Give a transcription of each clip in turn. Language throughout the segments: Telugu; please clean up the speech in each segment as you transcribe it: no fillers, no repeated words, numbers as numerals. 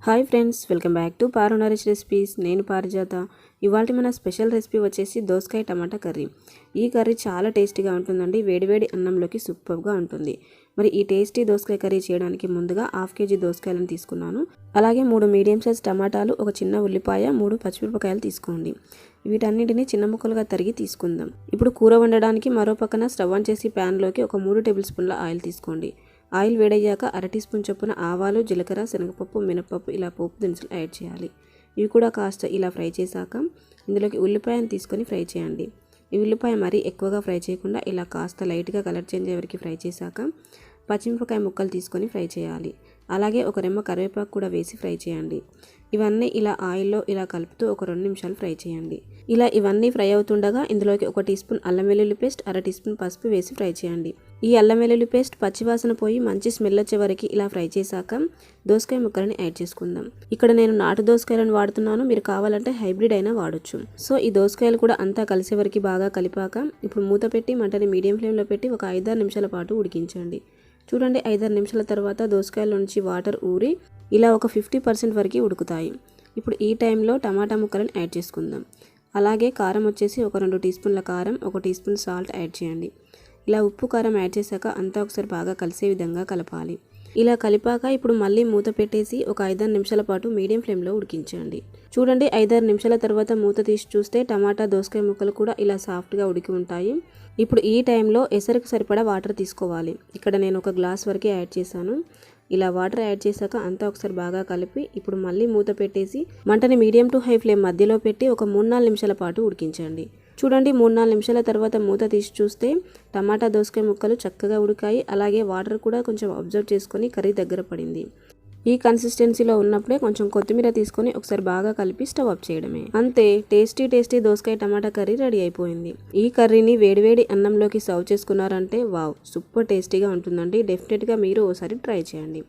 Hi friends, welcome back to పారునరిష్ రెసిపీస్. నేను పారిజాత. ఇవాళ మన స్పెషల్ రెసిపీ వచ్చేసి దోసకాయ టమాటా కర్రీ. ఈ కర్రీ చాలా టేస్టీగా ఉంటుందండి. వేడివేడి అన్నంలోకి సూపర్గా ఉంటుంది. మరి ఈ టేస్టీ దోసకాయ కర్రీ చేయడానికి ముందుగా 1/2 kg దోసకాయలను తీసుకున్నాను. అలాగే 3 మీడియం సైజ్ టమాటాలు, ఒక చిన్న ఉల్లిపాయ, 3 పచ్చిమిరపకాయలు తీసుకోండి. వీటన్నిటిని చిన్న ముక్కలుగా తరిగి తీసుకుందాం. ఇప్పుడు కూర వండడానికి మరో పక్కన స్టవ్ ఆన్ చేసి ప్యాన్లోకి ఒక 3 టేబుల్ స్పూన్ల ఆయిల్ తీసుకోండి. ఆయిల్ వేడయ్యాక 1/2 టీ స్పూన్ చొప్పున ఆవాలు, జీలకర్ర, శనగపప్పు, మినపప్పు ఇలా పోపు దినుసులు యాడ్ చేయాలి. ఇవి కూడా కాస్త ఇలా ఫ్రై చేశాక ఇందులోకి ఉల్లిపాయను తీసుకొని ఫ్రై చేయండి. ఈ ఉల్లిపాయ మరీ ఎక్కువగా ఫ్రై చేయకుండా ఇలా కాస్త లైట్గా కలర్ చేంజ్ అయ్యే వరకు ఫ్రై చేశాక పచ్చిమిరపకాయ ముక్కలు తీసుకొని ఫ్రై చేయాలి. అలాగే ఒక రెమ్మ కరివేపాకు కూడా వేసి ఫ్రై చేయండి. ఇవన్నీ ఇలా ఆయిల్లో ఇలా కలుపుతూ ఒక 2 నిమిషాలు ఫ్రై చేయండి. ఇలా ఇవన్నీ ఫ్రై అవుతుండగా ఇందులోకి 1 టీ స్పూన్ అల్లం వెల్లుల్లి పేస్ట్, 1/2 టీ స్పూన్ పసుపు వేసి ఫ్రై చేయండి. ఈ అల్లం వెల్లుల్లి పేస్ట్ పచ్చివాసన పోయి మంచి స్మెల్ వచ్చే వరకు ఇలా ఫ్రై చేశాక దోసకాయ ముక్కలని యాడ్ చేసుకుందాం. ఇక్కడ నేను నాటు దోసకాయలను వాడుతున్నాను, మీరు కావాలంటే హైబ్రిడ్ అయినా వాడొచ్చు. సో ఈ దోసకాయలు కూడా అంతా కలిసే వరకు బాగా కలిపాక ఇప్పుడు మూత పెట్టి మంటని మీడియం ఫ్లేమ్లో పెట్టి ఒక 5-6 నిమిషాల పాటు ఉడికించండి. చూడండి, 5-6 నిమిషాల తర్వాత దోసకాయల నుంచి వాటర్ ఊరి ఇలా ఒక 50% వరకు ఉడుకుతాయి. ఇప్పుడు ఈ టైంలో టమాటా ముక్కలను యాడ్ చేసుకుందాం. అలాగే కారం వచ్చేసి ఒక 2 టీ స్పూన్ల కారం, 1 టీ స్పూన్ సాల్ట్ యాడ్ చేయండి. ఇలా ఉప్పు కారం యాడ్ చేశాక అంతా ఒకసారి బాగా కలిసే విధంగా కలపాలి. ఇలా కలిపాక ఇప్పుడు మళ్ళీ మూత పెట్టేసి ఒక 5-6 నిమిషాల పాటు మీడియం ఫ్లేమ్లో ఉడికించండి. చూడండి, 5-6 నిమిషాల తర్వాత మూత తీసి చూస్తే టమాటా దోసకాయ ముక్కలు కూడా ఇలా సాఫ్ట్గా ఉడికి ఉంటాయి. ఇప్పుడు ఈ టైంలో ఎసరుకు సరిపడా వాటర్ తీసుకోవాలి. ఇక్కడ నేను 1 గ్లాస్ వరకు యాడ్ చేశాను. ఇలా వాటర్ యాడ్ చేశాక అంతా ఒకసారి బాగా కలిపి ఇప్పుడు మళ్ళీ మూత పెట్టేసి మంటని మీడియం టు హై ఫ్లేమ్ మధ్యలో పెట్టి ఒక 3-4 నిమిషాల పాటు ఉడికించండి. చూడండి, 3-4 నిమిషాల తర్వాత మూత తీసి చూస్తే టమాటా దోసకాయ ముక్కలు చక్కగా ఉడికాయి. అలాగే వాటర్ కూడా కొంచెం అబ్జర్వ్ చేసుకొని కర్రీ దగ్గర పడింది. ఈ కన్సిస్టెన్సీలో ఉన్నప్పుడే కొంచెం కొత్తిమీర తీసుకొని ఒకసారి బాగా కలిపి స్టవ్ ఆఫ్ చేయడమే. అంతే, టేస్టీ దోసకాయ టమాటా కర్రీ రెడీ అయిపోయింది. ఈ కర్రీని వేడివేడి అన్నంలోకి సర్వ్ చేసుకున్నారంటే వావ్, సూపర్ టేస్టీగా ఉంటుందండి. డెఫినెట్గా మీరు ఓసారి ట్రై చేయండి.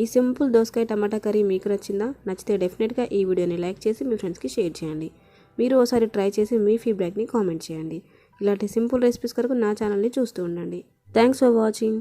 ఈ సింపుల్ దోసకాయ టమాటా కర్రీ మీకు నచ్చిందా? నచ్చితే డెఫినెట్గా ఈ వీడియోని లైక్ చేసి మీ ఫ్రెండ్స్కి షేర్ చేయండి. మీరు ఓసారి ట్రై చేసి మీ ఫీడ్బ్యాక్ని కామెంట్ చేయండి. ఇలాంటి సింపుల్ రెసిపీస్ కొరకు నా ఛానల్ని చూస్తూ ఉండండి. Thanks for watching.